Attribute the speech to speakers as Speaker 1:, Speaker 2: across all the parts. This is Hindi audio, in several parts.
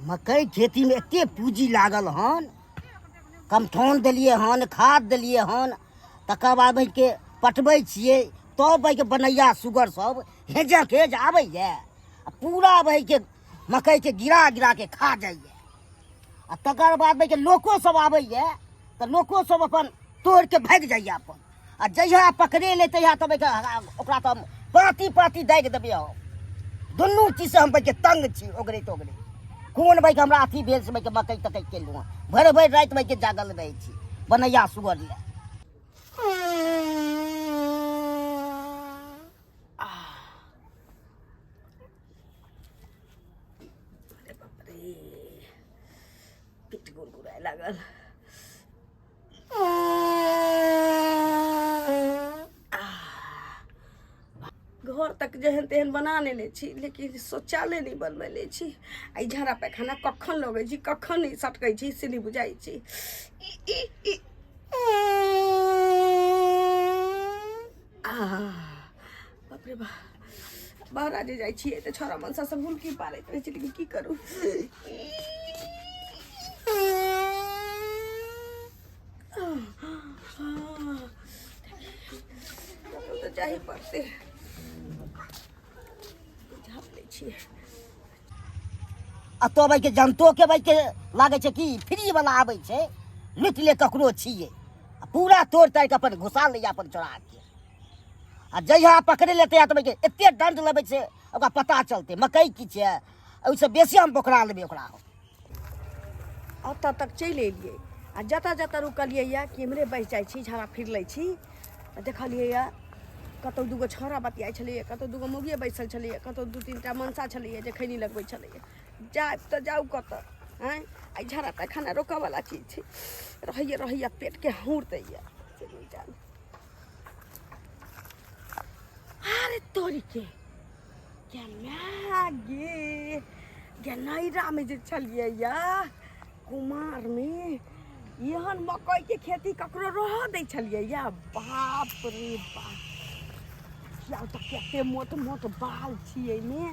Speaker 1: मकई खेती में एते पूंजी लागल हन, कमठौन देलिए हन, खाद देलिए हन, तकर बाद भाई के पटबै छिए तब भाई के बनैया सुगर सब हेजक हेज आबैए, पूरा भाई के मकई के गिरा गिरा के खा जाइए। आ तकर बाद भाई के लोको सब आबैए तो लोको सब अपन तोड़ के भाग जाइए अपन। आ जहिया पकड़े ले तहिया तब ओकरा तो हम पाती पाती दागि देबै। हम दुनू चीज से हम भाई के तंग छी ओगरे तोगरे। कौन भाई के हमरा अथी भेल से भाई के मकई तकई केलहुँ, भरि भरि राति भाई के जागल रहै छी बनैया सुगर ले। पेट गुड़गुड़ाए लागल। घर तक जेहन तेहन बना लेने छी, लेकिन शौचालय नहीं बनबेले छी। आई झाड़ा पैखाना कखन लगे छी, कखन नहीं सटकै छी से नहीं बुझाई छी। बाप रे बा, बाहर जे जाइ छियै तऽ छोरा मनसा सब हुलकी पारैत रहै छै, लेकिन की करू। तो जाही पड़ते आ तो भाई के जनतो के भाई के लागे छै कि फ्री वाला आबै छै, लुटि ले ककरो छिए, पूरा तोड़ ताड़ के अपन घुसा ले अपन चोरा के। आ जहिया पकड़े लेते तो भाई के एते दंड लेबै छै ओकरा पता चलते मकई की छै, ओहिसे बेसी हम पकड़ा लेबै ओकरा। ओतऽ तक चलि एलियै आ जतऽ जतऽ रुकलियै या कि एम्हरे बैस जाइ छी, झाड़ा फिर लै छी, देखलियै या कतौ दूगो छौड़ा बतियाइ छलैए, कतौ दूगो मौगिए बैसल छलैए, कतौ दू तीन टा मनसा छलैए जे खैनी लगबै छलैए। जायब तऽ जाउ कतऽ, आँय आई झाड़ा पैखाना रोकऽवला चीज छै, रहैए रहैए पेटके हौर दैए। अरे तोरी के गे गे नैरा में जे छलिए या कुमार में एहन मकई के खेती ककरो रह दै छलिए या। बाप रे बाप, तो कते मोट मोट बाल छिए में।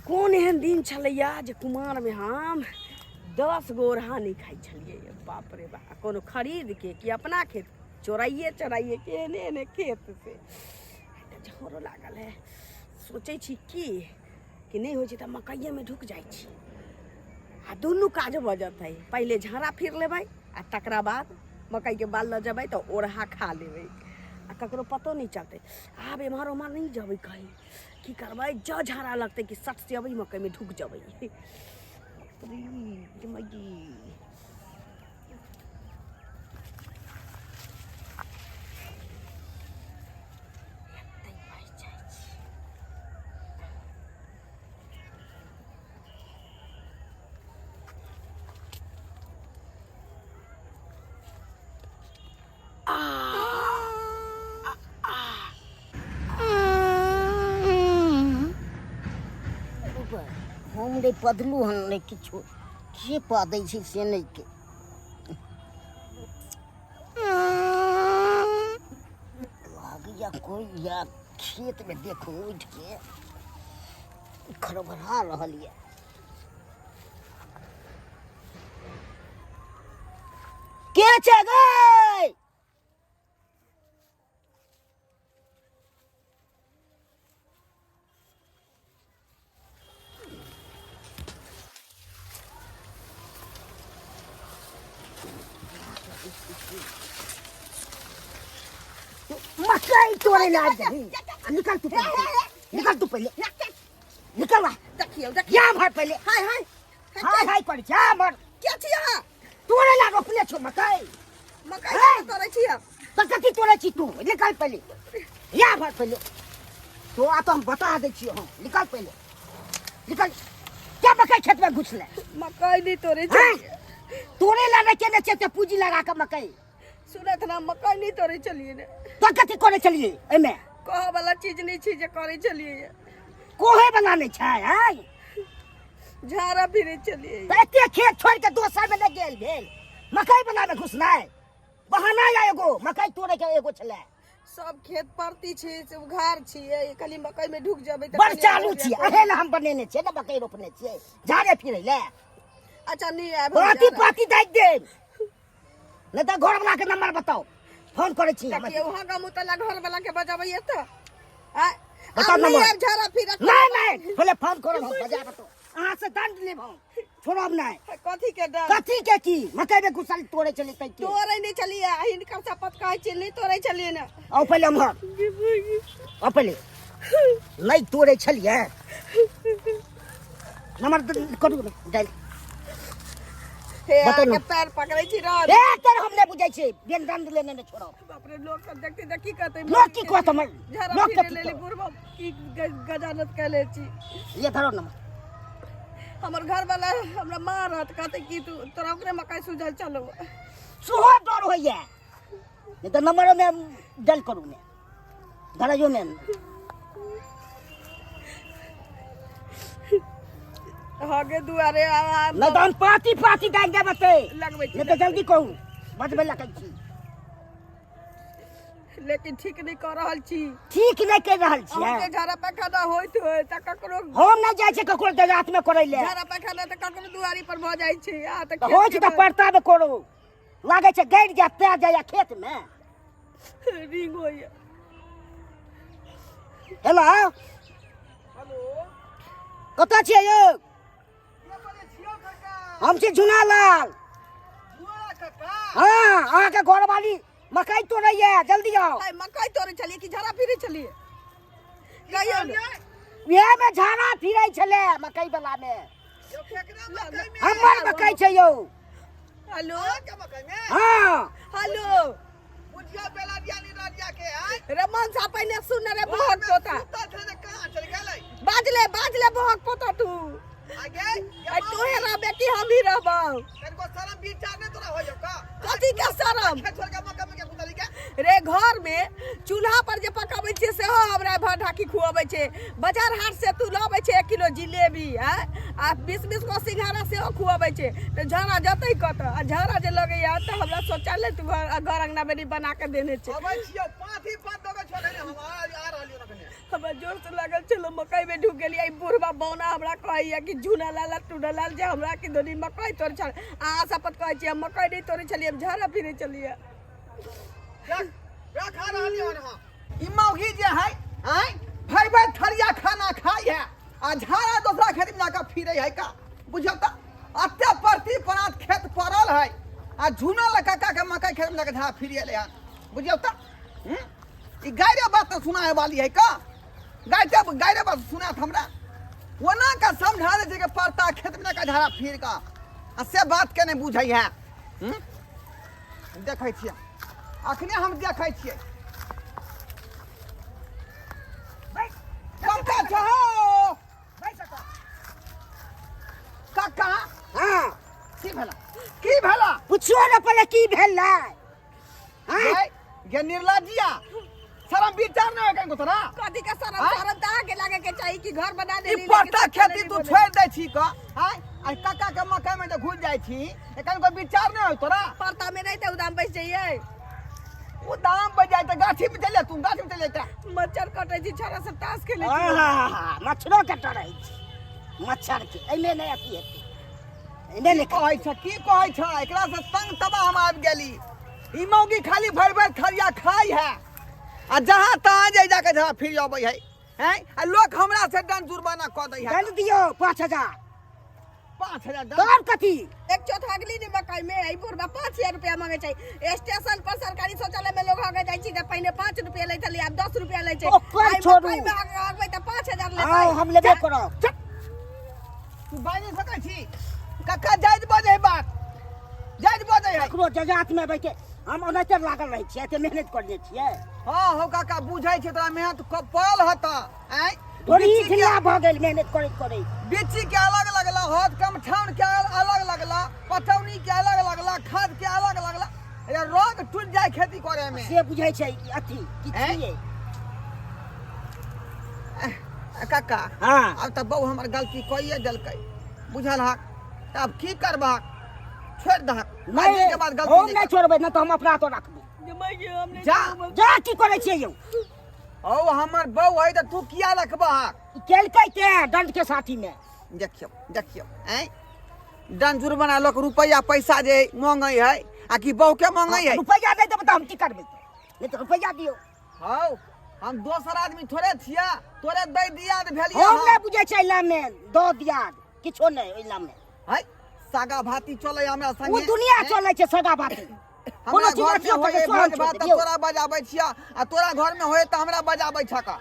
Speaker 1: कौन एहन दिन छलैया जे कुमार में हम 10 गो ओरहा नहीं खाई छलिए। बाप रे बाप, कोनो खरीद के कि अपना खेत चोराइए चोराइए के एने खेत से झोरो लागल है। सोचे छी कि नहीं हो तो मकइये में ढुक जाए छी आ दुनू काज भ जतै। पहले झाड़ा फिर लेबै आ तकरा बाद मकई के बाल ल जेबै तो ओरहा खा लेबै आ ककरो पतो नहीं चलते। आब एम्हर उम्हर नहीं जबै कहीं, की करबै ज झाड़ा लगतै कि सट से अबै मकई में ढुक जबै। हम नहीं पदलू हन नहीं किछो, के पदै छै से नहीं के। लागैया कोई या खेत में देखो उठ के खरबरा रहल ये। के छै गै? मकई तोड़े ला जाही, निकल तू पहले, निकल तू पहले, निकल वहाँ। देखियो क्या भर पहले, हाय पर जा मर। क्या छी यहाँ? तोड़े ला रोपले छो मकई तोड़े छी हम। तो कथी तोड़े छी तू? निकल पहले, या भर पहले। तो आ तो हम बता दे छी हम, निकल पहले, निकल। क्या मकई खेत में घुसले? मकई नहीं तोड़े छी। तोड़े ला नहीं केने छै पूंजी लगा के मकई। सुनत ना मकई नहीं तोड़े चलिए ने। तो कथी करे चलिए एमे? कह वाला चीज नहीं छी जे करे चलिए। कोहे वाला नहीं छै है? झाड़ा फिरे चलिए। तो एते खेत छोड़ के दोसर में नहीं गेल भेल, मकई बनावे घुसनाय बहाना या एगो मकई तोड़े के एगो छले। सब खेत परती छी उघार छियै खाली मकई में ढुक जेबै त
Speaker 2: बड़ चालू छी अहे ला हम बनेने छियै ना मकई रोपने छियै झाड़े फिरै ले।
Speaker 1: अच्छा नहीं आब
Speaker 2: पाती पाती दाइ दे नहीं तो घर वाला के नंबर बताओ फोन करे छी हम।
Speaker 1: के वहां का मुतला घर वाला के बजाबै त आ
Speaker 2: बता
Speaker 1: नहीं
Speaker 2: नंबर।
Speaker 1: आब झाड़ा फिर
Speaker 2: नहीं पहले फोन करो हम बजा बताओ अहाँ से दंड लेब हम छोड़ब नहीं।
Speaker 1: कथी के डर
Speaker 2: कथी के की मकई में घुसल तोड़े चली तै के
Speaker 1: तोरे नहीं चलिए हिनकर शपथ कहै छी नहीं तोरे चलिए ना
Speaker 2: आओ पहले हम आओ पहले नहीं तोड़े छलिए नंबर करू ना डाल
Speaker 1: हे
Speaker 2: बताओ ना।
Speaker 1: आके पैर पकड़ै छी रह
Speaker 2: ए तर हम नहीं बुझै छी बेन दंड लेने ने छोड़ो
Speaker 1: बाप रे लोग सब देखते त की कहते
Speaker 2: लोग की कहत हम
Speaker 1: झाड़ा
Speaker 2: लोग
Speaker 1: फिर
Speaker 2: के
Speaker 1: लेली बुढ़बा की गजानत कैले छी
Speaker 2: ये धरो नंबर
Speaker 1: हमर घर वाला हमरा मारत कहते कि तू तोरा ओकरे मकई सुझल चलो
Speaker 2: सुहो डर होइए नहीं तो नंबर में डाल करू ने धराइयो में
Speaker 1: आगे दुआरे
Speaker 2: नहीं तो हम पाती पाती डाल दे बते
Speaker 1: लगबै छी
Speaker 2: नहीं तो जल्दी कहू बजबे लगे छी
Speaker 1: लेकिन ठीक नहीं कर रहल छी
Speaker 2: ठीक नहीं कर रहल
Speaker 1: हमके
Speaker 2: छियै
Speaker 1: झाड़ा पैखाना होइत होय त ककरो
Speaker 2: हम नहीं जाय छै ककरो देहात में करे ले
Speaker 1: झाड़ा पैखाना त ककरो दुआरी पर भ जाय छै आ त
Speaker 2: तो हो छै त पड़ता में करो लागे छै गड़ जाते जाया खेत में
Speaker 1: रिंग होय
Speaker 2: हेलो
Speaker 1: हेलो
Speaker 2: कत छियै यौ हम छी झुनालाल हाँ अहाँ के घर वाली मकई तोड़ैया जल्दी आओ
Speaker 1: मकई तोड़े चलिए कि झाड़ा फिरे चलिए कहियो
Speaker 2: ये में झाड़ा फिरै छले मकई वाला में हमर मकई छै यौ
Speaker 1: हेलो
Speaker 2: हाँ
Speaker 1: हेलो रमन सा पहले सुन रे बहुत पोता बाजले बहुत पोता तू आई तू हे रह बेटी हम ही रहबौ कथी के शरम रे घर में चूल्हा पर जे पकाबै छै सेहो हमरा भात ढाकी खुआबै छै बाजार हाट से तू लाबै छै 1 किलो जिलेबी आ 20 को सिंघाड़ा सेहो खुआबै छै त झाड़ा जतै कत आ झाड़ा जे लगैया त हमरा शौचालय तू घर अंगना में बना के देने छै हमरा जोर से लागल चलो मकई में ढुक गेलियै बुढ़वा बौना हमरा कहैया कि झूना लाला टूना लाल जे हमरा के दोनी मकई तोड़ छल अहाँ शपथ कहै छी हम मकई नहीं तोड़े छलिए हम झाड़ा फिरे चलिए
Speaker 3: ई मौगी जे है भाई भाई थरिया खाना खाई है आ झाड़ा दूसरा खेत में जाकर फिरे है का बुझल त अत्ते परती परात खेत पड़ल है आ झूना लका के मकई खेत में जाकर झाड़ा फिरे ले बुझल त ई गायरे बात सुना है वाली है का गायरे बात सुना हमरा ओना का समझा दे के परता खेत में जाकर झाड़ा फिर का आ से बात के नहीं बुझै है देखै छियै अखने हम देखै छियै काका छहो काका
Speaker 2: हाँ
Speaker 3: की भेला
Speaker 2: पूछियो ना पहले की भेलै हाँ
Speaker 3: गे निर्लजिया शरम विचार नहीं है कहीं तोरा
Speaker 1: कथी के शरम शरम त आगे लागे के चाहिए कि घर बना दे
Speaker 3: ई पट्टा खेती तू छोड़ दे छी का हां आ काका के मकई में जो घुस जाय छी एखन कोई विचार नहीं हो तोरा
Speaker 1: परता में नहीं त उदाम बैठ जाइए
Speaker 3: वो दाम बजाय त गाछी में चले तू गाछी में चले त
Speaker 1: मच्छर कटे छी छोरा सब ताश खेले छी
Speaker 2: हाँ मच्छरों के डरै छै मच्छर के एमे नहीं अथी हेतै एमे नहीं
Speaker 3: की कहै छ एकरा से तंग तबाह हम आबि गेली ई मौगी खाली भर भर थरिया खाई है आ जहां तहां जाके जहां फिर आबै है हैं आ लोग हमरा से दंड जुर्माना क दै है
Speaker 2: दंड दियो 5000
Speaker 3: 5000 दंड
Speaker 2: तोर कथी
Speaker 1: एक चौथा अगली ने मकई में आई बुढ़वा 5000 रुपया मांगे छै स्टेशन पर सरकारी शौचालय में लोग आगे जाय छी त पहले 5 रुपया लै छली अब 10 रुपया लै छै
Speaker 2: ओकर छोड़ू।
Speaker 1: मकई में आगबै त 5000 ले
Speaker 2: हाँ हम लेबे करब चुप
Speaker 3: तू बाज नहीं सकै छी कक्का जायज बजे बात जायज बजे है
Speaker 2: ककरो जजात में बैठे हम ओनाहिते लागल रहै छियै एते मेहनत करने छियै
Speaker 3: हां हो काका बुझै छै तोरा मेहनत कपल हता हैं
Speaker 2: थोड़ी इतना भ गेल मेहनत करे
Speaker 3: बिच्ची के अलग लगला हाथ कम ठाउन के अलग लगला पटौनी के अलग लगला खाद के अलग लगला ये रोग टूट जाए खेती करे में
Speaker 2: से बुझै छै अथी की
Speaker 3: हैं?
Speaker 2: छियै
Speaker 3: काका
Speaker 2: हाँ
Speaker 3: अब त बहु हमर गलती कइए देलकै बुझल हा अब की करबा छोड़ दह
Speaker 2: नहीं
Speaker 3: के बाद
Speaker 2: हम
Speaker 3: गलती
Speaker 2: नहीं छोड़बै ना तो हम अपना तो रखबै
Speaker 1: जमाई ये हमने
Speaker 3: जा।
Speaker 2: जा की करे छियै यौ
Speaker 3: औ हमर बहू है तो तू किया रखबहक?
Speaker 2: केलकै के दंड के साथी में
Speaker 3: देखियो देखियो हैं दंड जुर्माना लोग रुपया पैसा जे मांगे है आ कि बहू के मांगे है?
Speaker 2: रुपया दे देबै त हम की करबै नहीं तो रुपया दियो
Speaker 3: हौ हम दोसर आदमी थोड़े छिया तोरे दे दिया भेलिया
Speaker 2: हम नहीं बुझे छै इला में दो दिया किछो नहीं इला में
Speaker 3: है सागा भाती चले हमरा
Speaker 2: वो
Speaker 3: संगे
Speaker 2: दुनिया चले छै सगा बाती कोनो
Speaker 3: हमरा
Speaker 2: चीज
Speaker 3: घर में
Speaker 2: अथियो
Speaker 3: होए
Speaker 2: करके
Speaker 3: भोज भात त तोरा बजाबै छिया आ तोरा घर में होए त हमरा बजाबै छका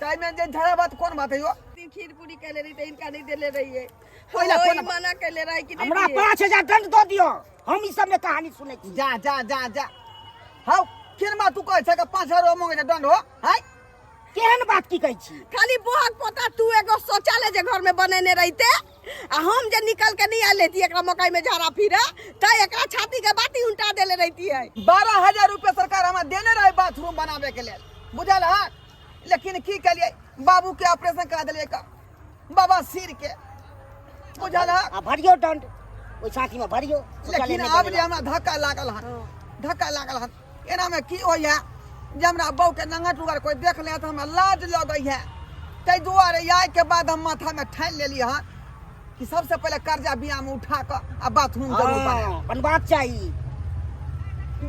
Speaker 3: ताई में जे झड़ा बात कोन बात है यो?
Speaker 1: खीर पूरी कहले रही तो इनका नहीं देले रही है
Speaker 2: ओइला
Speaker 1: ओइ
Speaker 2: कोन
Speaker 1: मना कहले रही कि नहीं
Speaker 2: हमरा
Speaker 1: दिए।
Speaker 2: 5000 दंड दो दियो हम ई सब में कहानी सुनै छी
Speaker 3: जा जा जा जा हौ केन बात तू कहै छ कि 5000 मांगे छै दंड हो है?
Speaker 2: केहन बात की कहै छी
Speaker 1: खाली बोहक पोता तू एगो शौचालय जे घर में बनेने रहते आ हम जे निकल के नहीं आ लेती एकरा मकई में झाड़ा फिरा त एकरा छाती के बाती उल्टा देले रहती है
Speaker 3: 12,000 रुपया सरकार हमरा देने रहे बाथरूम बनावे के लेल बुझल है लेकिन की कलिए बाबू के ऑपरेशन करा देलिए का बाबा सिर के बुझल है
Speaker 2: आ भरियो दंड ओइ साथी में भरियो
Speaker 3: लेकिन अब जे हमरा धक्का लागल हन धक्का लागल हन एना में की होइया जे हमरा बहू के नंगा टुगर कोई देख ले त हमरा लाज लगै है तै दुआरे आय के बाद हम माथा में ठान लेली हन कि सबसे पहले कर्जा बियाह में उठा के आ बाथरूम जरूर बनाए
Speaker 2: बनबाक चाहिए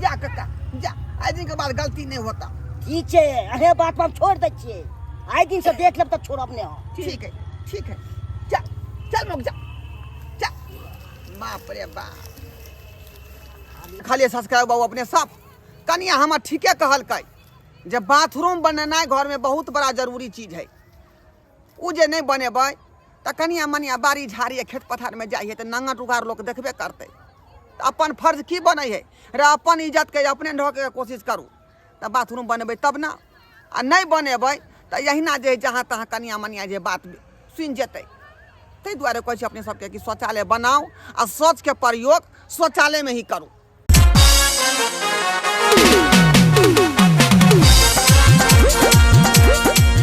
Speaker 3: जा कक्का जा आज दिन के बाद गलती नहीं होता
Speaker 2: ठीक छै अहे बात हम छोड़ दै छियै आइ दिन से देख लेब त छोड़ब नहीं हम
Speaker 3: ठीक है जा चल लोग जा जा बाप रे बाप खाली सब्सक्राइब बाबू अपने सब कनिया हम ठीके कहलकै जे बाथरूम बनेनाइ घर में बहुत बड़ा जरूरी चीज है उ जे नहीं बनेबै त कनिया मनिया बाड़ी झाड़ी खेत पथार में जाइ है त नंगा टुकार लोग देखबे करतै त अपन फर्ज की बनै है रे अपन इज्जत के अपने ढके कोशिश करू त बाथरूम बनेबै तब ना आ नहीं बनेबै त यहिना जे जहाँ तहाँ कनिया मनिया जे बात सुनि जेतै ताहि दुआरे कहै छी अपने सबके कि शौचालय बनाओ आ शौच के प्रयोग शौचालय में ही करू